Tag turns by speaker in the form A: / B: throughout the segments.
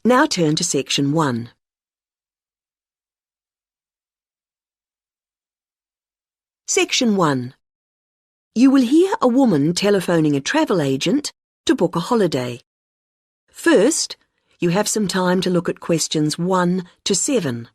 A: Now turn to Section 1. Section 1. You will hear a woman telephoning a travel agent to book a holiday. First, you have some time to look at questions 1 to 7.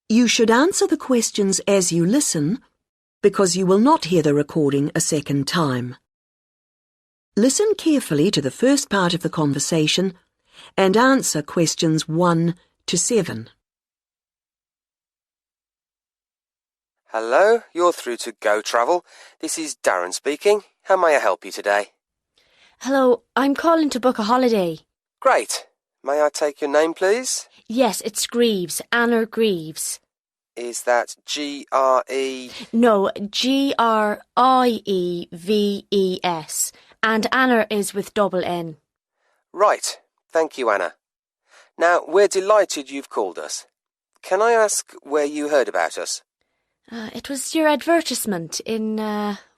A: You should answer the questions as you listen, because you will not hear the recording a second time. Listen carefully to the first part of the conversation and answer questions 1 to 7.
B: Hello, you're through to Go Travel. This is Darren speaking. How may I help you today?
C: Hello, I'm calling to book a holiday.
B: Great. May I take your name, please?
C: Yes, it's Greaves, Anna Greaves.
B: Is that G-R-E...
C: No, Grieves, and Anna is with double N.
B: Right. Thank you, Anna. Now, we're delighted you've called us. Can I ask where you heard about us?
C: It was your advertisement in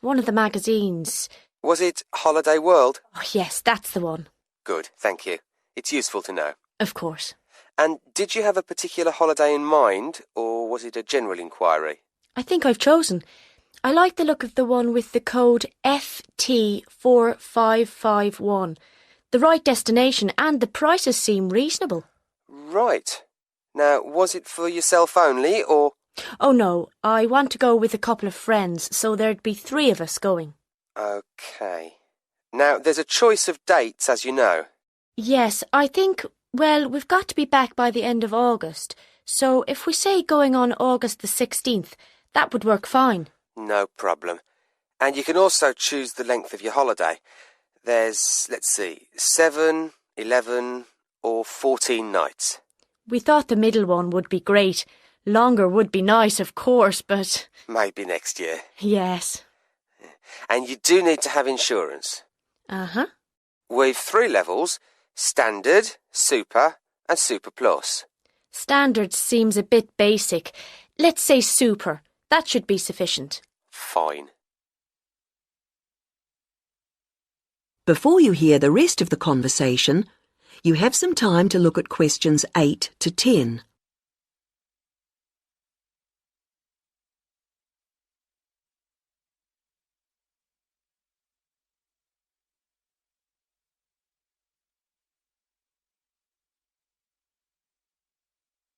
C: one of the magazines.
B: Was it Holiday World?
C: Oh, yes, that's the one.
B: Good, thank you. It's useful to know.
C: Of course.
B: And did you have a particular holiday in mind, or was it a general inquiry?
C: I think I've chosen. I like the look of the one with the code FT4551. The right destination and the prices seem reasonable.
B: Right. Now, was it for yourself only, or...?
C: Oh no, I want to go with a couple of friends, so there'd be 3 of us going.
B: OK. Now, there's a choice of dates, as you know.
C: Yes, I think, well, we've got to be back by the end of August, so if we say going on August the 16th, that would work fine.
B: No problem. And you can also choose the length of your holiday. There's, let's see, 7, 11 or 14 nights.
C: We thought the middle one would be great. Longer would be nice, of course, but...
B: Maybe next year.
C: Yes.
B: And you do need to have insurance.
C: Uh-huh.
B: We've 3 levels: Standard, Super and Super Plus.
C: Standard seems a bit basic. Let's say Super. That should be sufficient.
B: Fine.
A: Before you hear the rest of the conversation, you have some time to look at questions 8 to 10.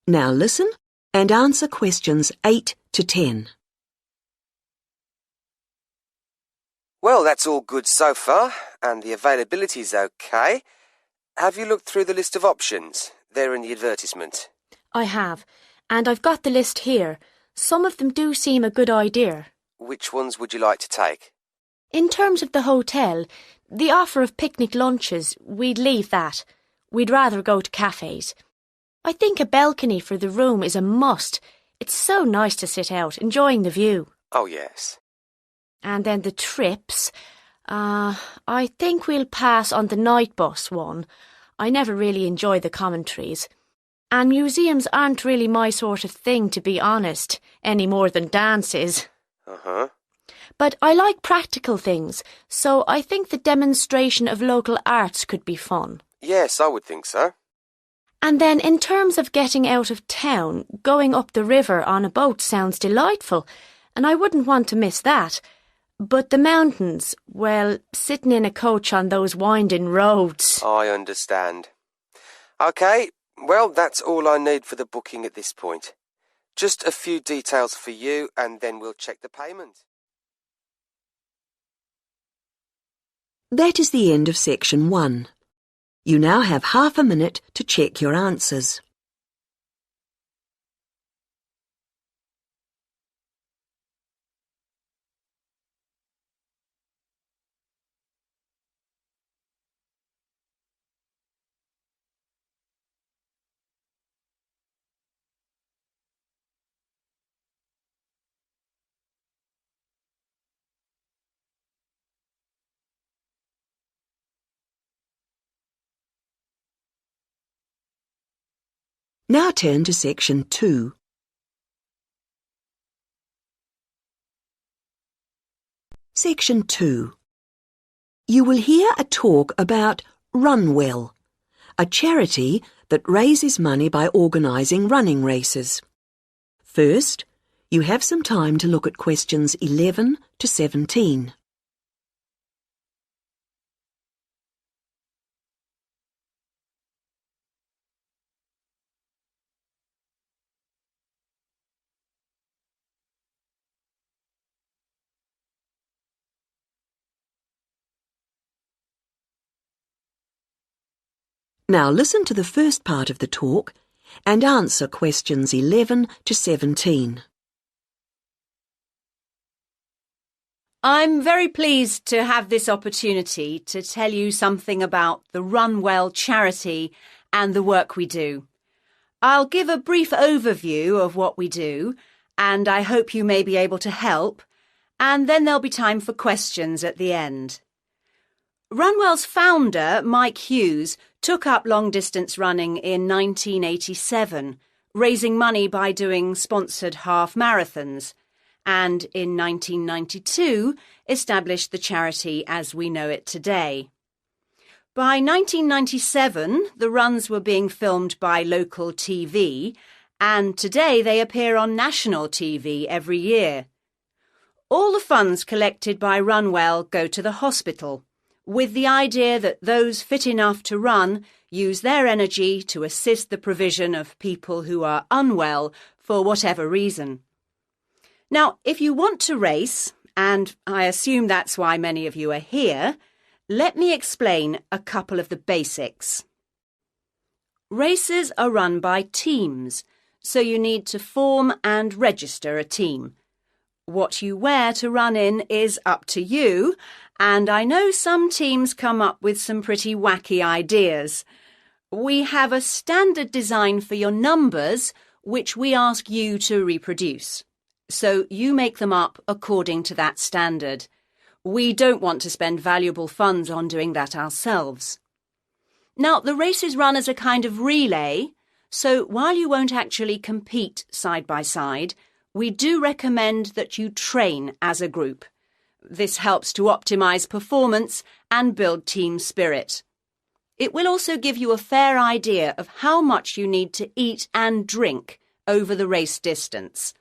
A: Now listen and answer questions 8 to 10.
B: Well, that's all good so far, and the availability's OK. Have you looked through the list of options? They're in the advertisement.
C: I have, and I've got the list here. Some of them do seem a good idea.
B: Which ones would you like to take?
C: In terms of the hotel, the offer of picnic lunches, we'd leave that. We'd rather go to cafes. I think a balcony for the room is a must. It's so nice to sit out, enjoying the view.
B: Oh, yes.
C: And then the trips. I think we'll pass on the night bus one. I never really enjoy the commentaries. And museums aren't really my sort of thing, to be honest, any more than dances.
B: Uh-huh.
C: But I like practical things, so I think the demonstration of local arts could be fun.
B: Yes, I would think so.
C: And then in terms of getting out of town, going up the river on a boat sounds delightful, and I wouldn't want to miss that. But the mountains, well, sitting in a coach on those winding roads.
B: I understand. OK, well, that's all I need for the booking at this point. Just a few details for you, and then we'll check the payment.
A: That is the end of Section 1. You now have half a minute to check your answers. Now turn to Section 2. Section 2. You will hear a talk about Run Well, a charity that raises money by organising running races. First, you have some time to look at questions 11 to 17. Now listen to the first part of the talk and answer questions 11 to 17.
D: I'm very pleased to have this opportunity to tell you something about the Run Well charity and the work we do. I'll give a brief overview of what we do, and I hope you may be able to help, and then there'll be time for questions at the end. Runwell's founder, Mike Hughes, took up long-distance running in 1987, raising money by doing sponsored half marathons, and in 1992 established the charity as we know it today. By 1997, the runs were being filmed by local TV, and today they appear on national TV every year. All the funds collected by Runwell go to the hospital, with the idea that those fit enough to run use their energy to assist the provision of people who are unwell for whatever reason. Now, if you want to race, and I assume that's why many of you are here, let me explain a couple of the basics. Races are run by teams, so you need to form and register a team. What you wear to run in is up to you, and I know some teams come up with some pretty wacky ideas. We have a standard design for your numbers, which we ask you to reproduce. So you make them up according to that standard. We don't want to spend valuable funds on doing that ourselves. Now, the race is run as a kind of relay, so while you won't actually compete side by side, we do recommend that you train as a group. This helps to optimise performance and build team spirit. It will also give you a fair idea of how much you need to eat and drink over the race distance.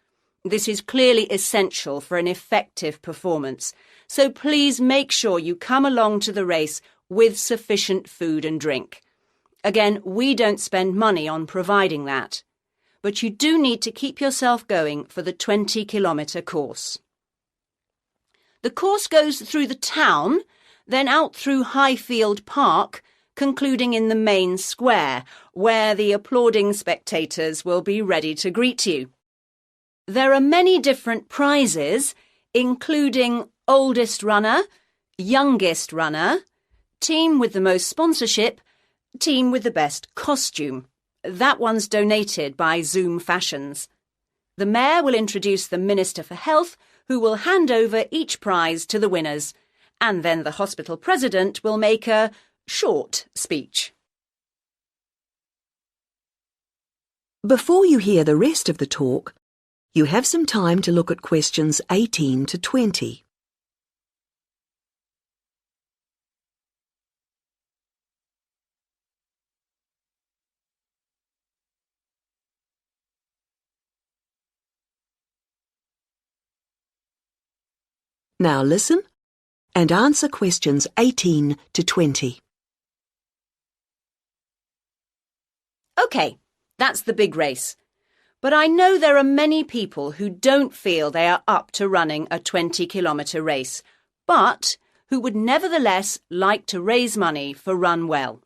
D: This is clearly essential for an effective performance, so please make sure you come along to the race with sufficient food and drink. Again, we don't spend money on providing that, but you do need to keep yourself going for the 20-kilometre course. The course goes through the town, then out through Highfield Park, concluding in the main square, where the applauding spectators will be ready to greet you. There are many different prizes, including oldest runner, youngest runner, team with the most sponsorship, team with the best costume. That one's donated by Zoom Fashions. The Mayor will introduce the Minister for Health, who will hand over each prize to the winners, and then the hospital president will make a short speech.
A: Before you hear the rest of the talk, you have some time to look at questions 18 to 20. Now listen and answer questions 18 to 20.
D: OK, that's the big race. But I know there are many people who don't feel they are up to running a 20-kilometre race, but who would nevertheless like to raise money for Run Well.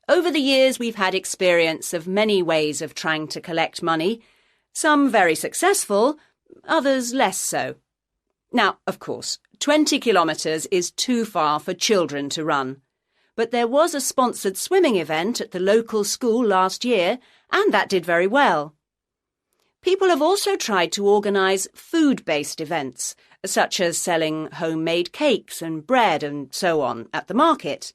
D: Over the years, we've had experience of many ways of trying to collect money, some very successful, others less so. Now, of course, 20 kilometres is too far for children to run. But there was a sponsored swimming event at the local school last year, and that did very well. People have also tried to organise food-based events, such as selling homemade cakes and bread and so on at the market.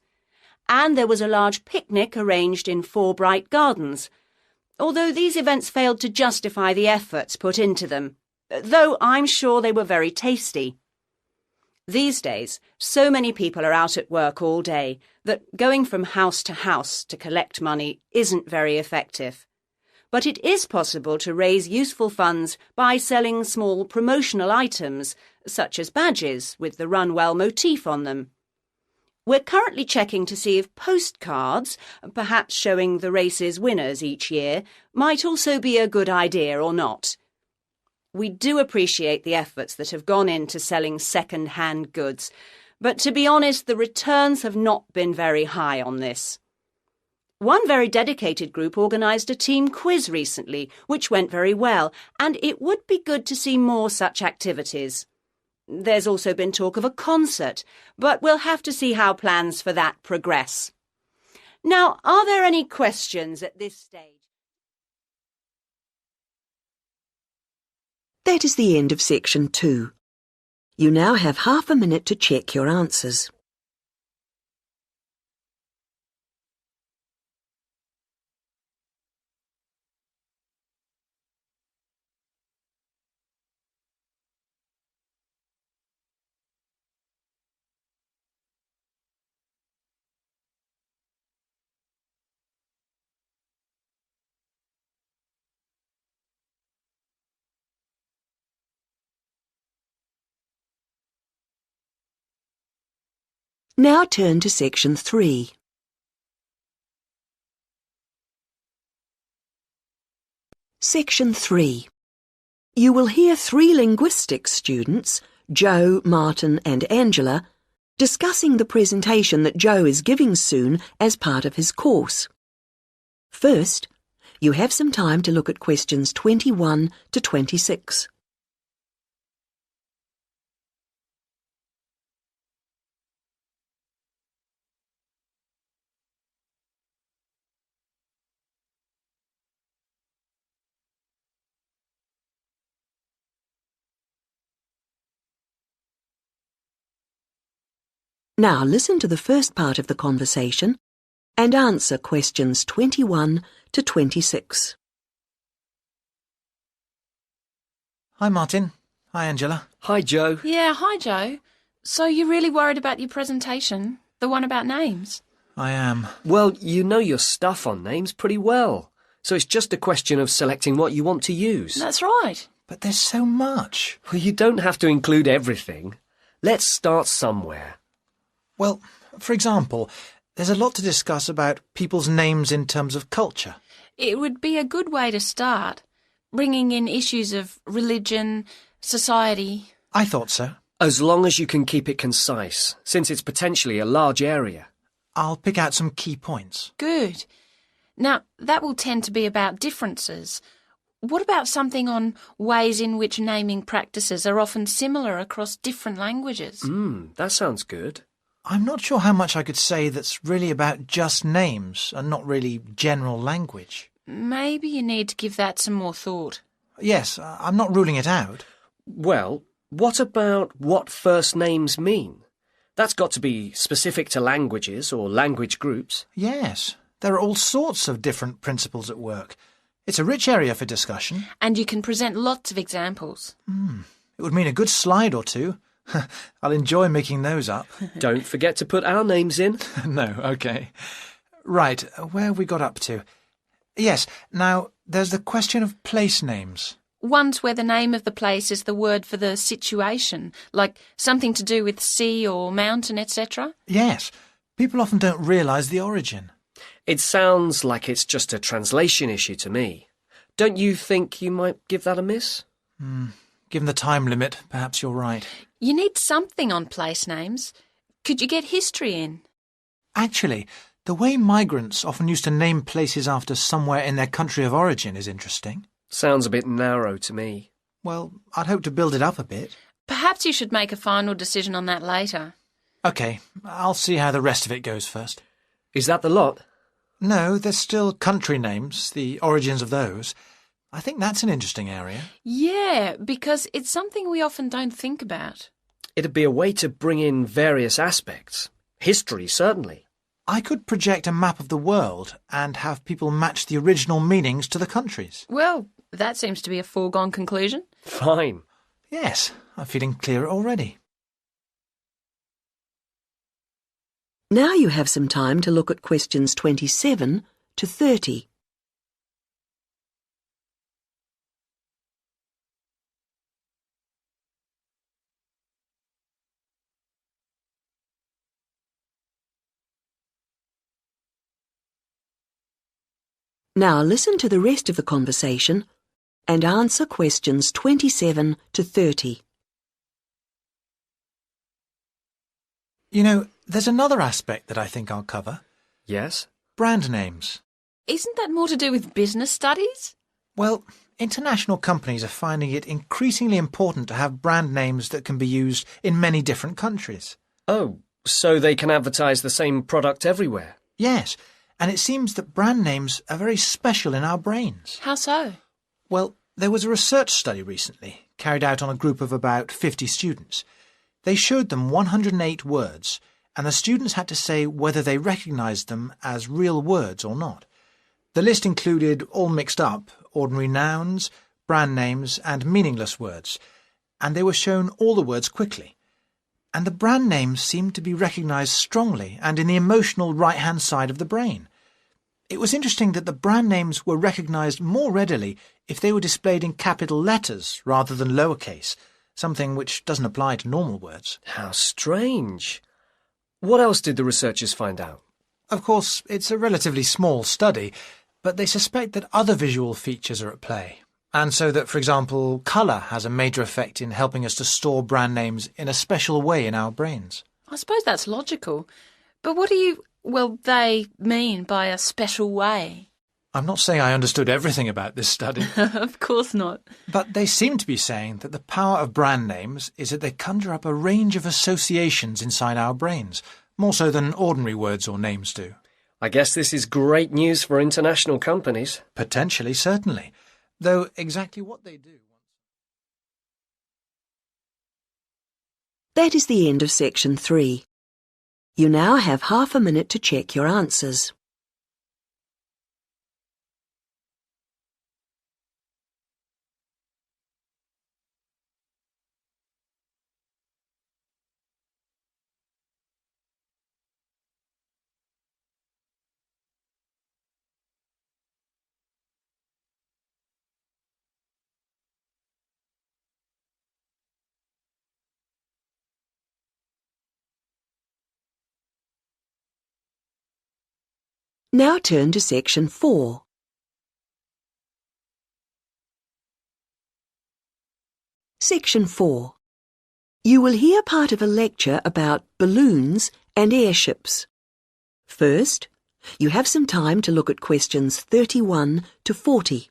D: And there was a large picnic arranged in 4 bright gardens. although these events failed to justify the efforts put into them, though I'm sure they were very tasty. These days, so many people are out at work all day that going from house to collect money isn't very effective. But it is possible to raise useful funds by selling small promotional items, such as badges with the Run Well motif on them. We're currently checking to see if postcards, perhaps showing the race's winners each year, might also be a good idea or not. We do appreciate the efforts that have gone into selling second-hand goods, but to be honest, the returns have not been very high on this. One very dedicated group organised a team quiz recently, which went very well, and it would be good to see more such activities. There's also been talk of a concert, but we'll have to see how plans for that progress. Now, are there any questions at this stage?
A: That is the end of section 2. You now have half a minute to check your answers. Now turn to section 3. Section 3. You will hear 3 linguistics students, Joe, Martin and Angela, discussing the presentation that Joe is giving soon as part of his course. First, you have some time to look at questions 21 to 26. Now listen to the first part of the conversation and answer questions 21 to 26.
E: Hi, Martin. Hi, Angela.
F: Hi, Joe.
G: Yeah, hi, Joe. So you're really worried about your presentation? The one about names?
E: I am.
F: Well, you know your stuff on names pretty well, so it's just a question of selecting what you want to use.
G: That's right.
E: But there's so much.
F: Well, you don't have to include everything. Let's start somewhere.
E: Well, for example, there's a lot to discuss about people's names in terms of culture.
G: It would be a good way to start, bringing in issues of religion, society.
E: I thought so.
F: As long as you can keep it concise, since it's potentially a large area.
E: I'll pick out some key points.
G: Good. Now, that will tend to be about differences. What about something on ways in which naming practices are often similar across different languages?
F: That sounds good.
E: I'm not sure how much I could say that's really about just names and not really general language.
G: Maybe you need to give that some more thought.
E: Yes, I'm not ruling it out.
F: Well, what about what first names mean? That's got to be specific to languages or language groups.
E: Yes, there are all sorts of different principles at work. It's a rich area for discussion.
G: And you can present lots of examples.
E: It would mean a good slide or two. I'll enjoy making those up.
F: Don't forget to put our names in.
E: No, OK. Right, where have we got up to? Yes, now, there's the question of place names.
G: Ones where the name of the place is the word for the situation, like something to do with sea or mountain, etc.
E: Yes, people often don't realise the origin.
F: It sounds like it's just a translation issue to me. Don't you think you might give that a miss?
E: Given the time limit, perhaps you're right.
G: You need something on place names. Could you get history in?
E: Actually, the way migrants often used to name places after somewhere in their country of origin is interesting.
F: Sounds a bit narrow to me.
E: Well, I'd hope to build it up a bit.
G: Perhaps you should make a final decision on that later.
E: OK, I'll see how the rest of it goes first.
F: Is that the lot?
E: No, there's still country names, the origins of those. I think that's an interesting area.
G: Yeah, because it's something we often don't think about.
F: It'd be a way to bring in various aspects. History, certainly.
E: I could project a map of the world and have people match the original meanings to the countries.
G: Well, that seems to be a foregone conclusion.
F: Fine.
E: Yes, I'm feeling clearer already.
A: Now you have some time to look at questions 27 to 30. Now listen to the rest of the conversation and answer questions 27 to 30.
E: You know, there's another aspect that I think I'll cover.
F: Yes?
E: Brand names.
G: Isn't that more to do with business studies?
E: Well, international companies are finding it increasingly important to have brand names that can be used in many different countries.
F: Oh, so they can advertise the same product everywhere?
E: Yes, and it seems that brand names are very special in our brains.
G: How so?
E: Well, there was a research study recently, carried out on a group of about 50 students. They showed them 108 words, and the students had to say whether they recognised them as real words or not. The list included, all mixed up, ordinary nouns, brand names and meaningless words, and they were shown all the words quickly. And the brand names seemed to be recognised strongly and in the emotional right-hand side of the brain. It was interesting that the brand names were recognised more readily if they were displayed in capital letters rather than lowercase, something which doesn't apply to normal words.
F: How strange. What else did the researchers find out?
E: Of course, it's a relatively small study, but they suspect that other visual features are at play, and so that, for example, colour has a major effect in helping us to store brand names in a special way in our brains.
G: I suppose that's logical. But what do they mean by a special way?
E: I'm not saying I understood everything about this study.
G: Of course not.
E: But they seem to be saying that the power of brand names is that they conjure up a range of associations inside our brains, more so than ordinary words or names do.
F: I guess this is great news for international companies.
E: Potentially, certainly. Though exactly what they do...
A: That is the end of section 3. You now have half a minute to check your answers. Now turn to section 4. Section 4. You will hear part of a lecture about balloons and airships. First, you have some time to look at questions 31 to 40.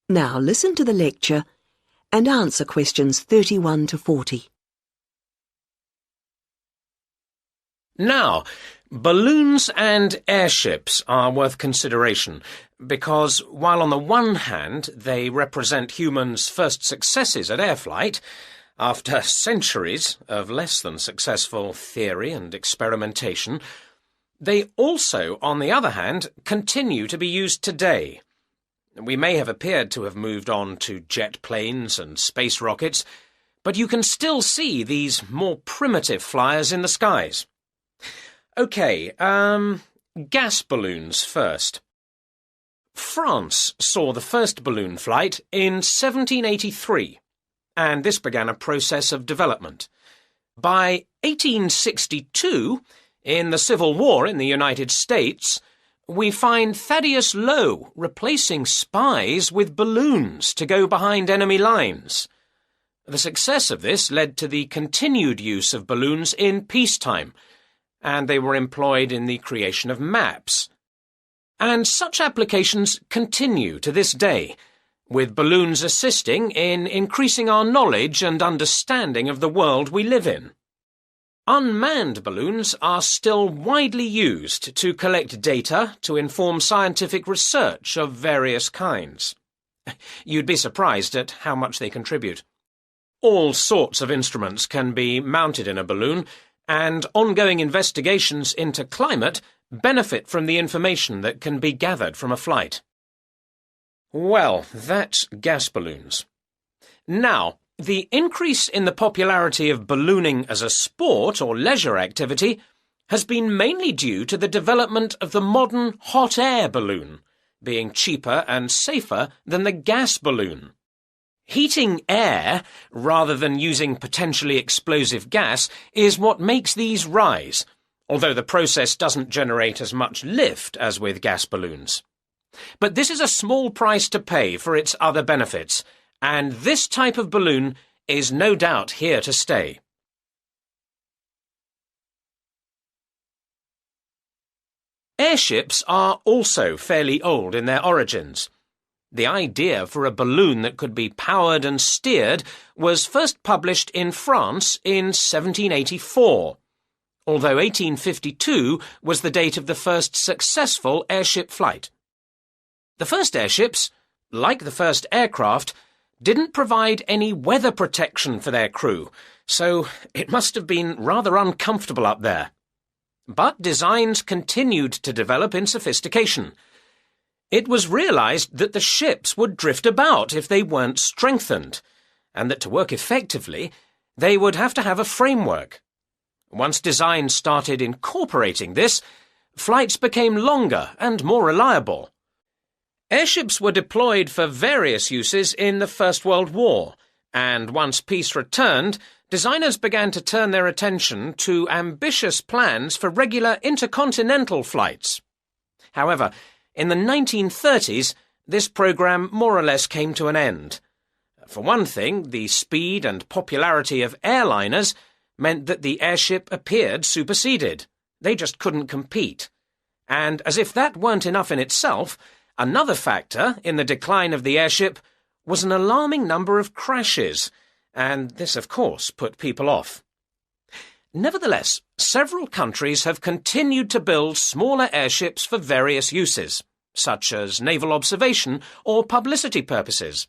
A: Now listen to the lecture and answer questions 31 to 40.
H: Now, balloons and airships are worth consideration because, while on the one hand they represent humans' first successes at air flight, after centuries of less than successful theory and experimentation, they also, on the other hand, continue to be used today. We may have appeared to have moved on to jet planes and space rockets, but you can still see these more primitive flyers in the skies. OK, gas balloons first. France saw the first balloon flight in 1783, and this began a process of development. By 1862, in the Civil War in the United States, we find Thaddeus Lowe replacing spies with balloons to go behind enemy lines. The success of this led to the continued use of balloons in peacetime, and they were employed in the creation of maps. And such applications continue to this day, with balloons assisting in increasing our knowledge and understanding of the world we live in. Unmanned balloons are still widely used to collect data to inform scientific research of various kinds. You'd be surprised at how much they contribute. All sorts of instruments can be mounted in a balloon, and ongoing investigations into climate benefit from the information that can be gathered from a flight. Well, that's gas balloons. Now, the increase in the popularity of ballooning as a sport or leisure activity has been mainly due to the development of the modern hot air balloon, being cheaper and safer than the gas balloon. Heating air, rather than using potentially explosive gas, is what makes these rise, although the process doesn't generate as much lift as with gas balloons. But this is a small price to pay for its other benefits, and this type of balloon is no doubt here to stay. Airships are also fairly old in their origins. The idea for a balloon that could be powered and steered was first published in France in 1784, although 1852 was the date of the first successful airship flight. The first airships, like the first aircraft, didn't provide any weather protection for their crew, so it must have been rather uncomfortable up there. But designs continued to develop in sophistication. It was realized that the ships would drift about if they weren't strengthened, and that to work effectively, they would have to have a framework. Once design started incorporating this, flights became longer and more reliable. Airships were deployed for various uses in the First World War, and once peace returned, designers began to turn their attention to ambitious plans for regular intercontinental flights. However, in the 1930s, this program more or less came to an end. For one thing, the speed and popularity of airliners meant that the airship appeared superseded. They just couldn't compete. And as if that weren't enough in itself, another factor in the decline of the airship was an alarming number of crashes, and this, of course, put people off. Nevertheless, several countries have continued to build smaller airships for various uses, such as naval observation or publicity purposes.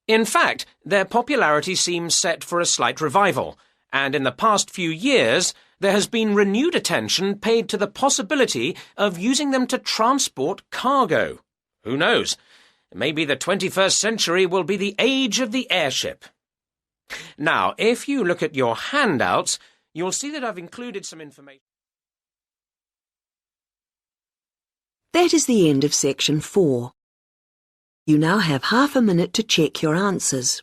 H: In fact, their popularity seems set for a slight revival, and in the past few years there has been renewed attention paid to the possibility of using them to transport cargo. Who knows? Maybe the 21st century will be the age of the airship. Now, if you look at your handouts, you'll see that I've included some information.
A: That is the end of section 4. You now have half a minute to check your answers.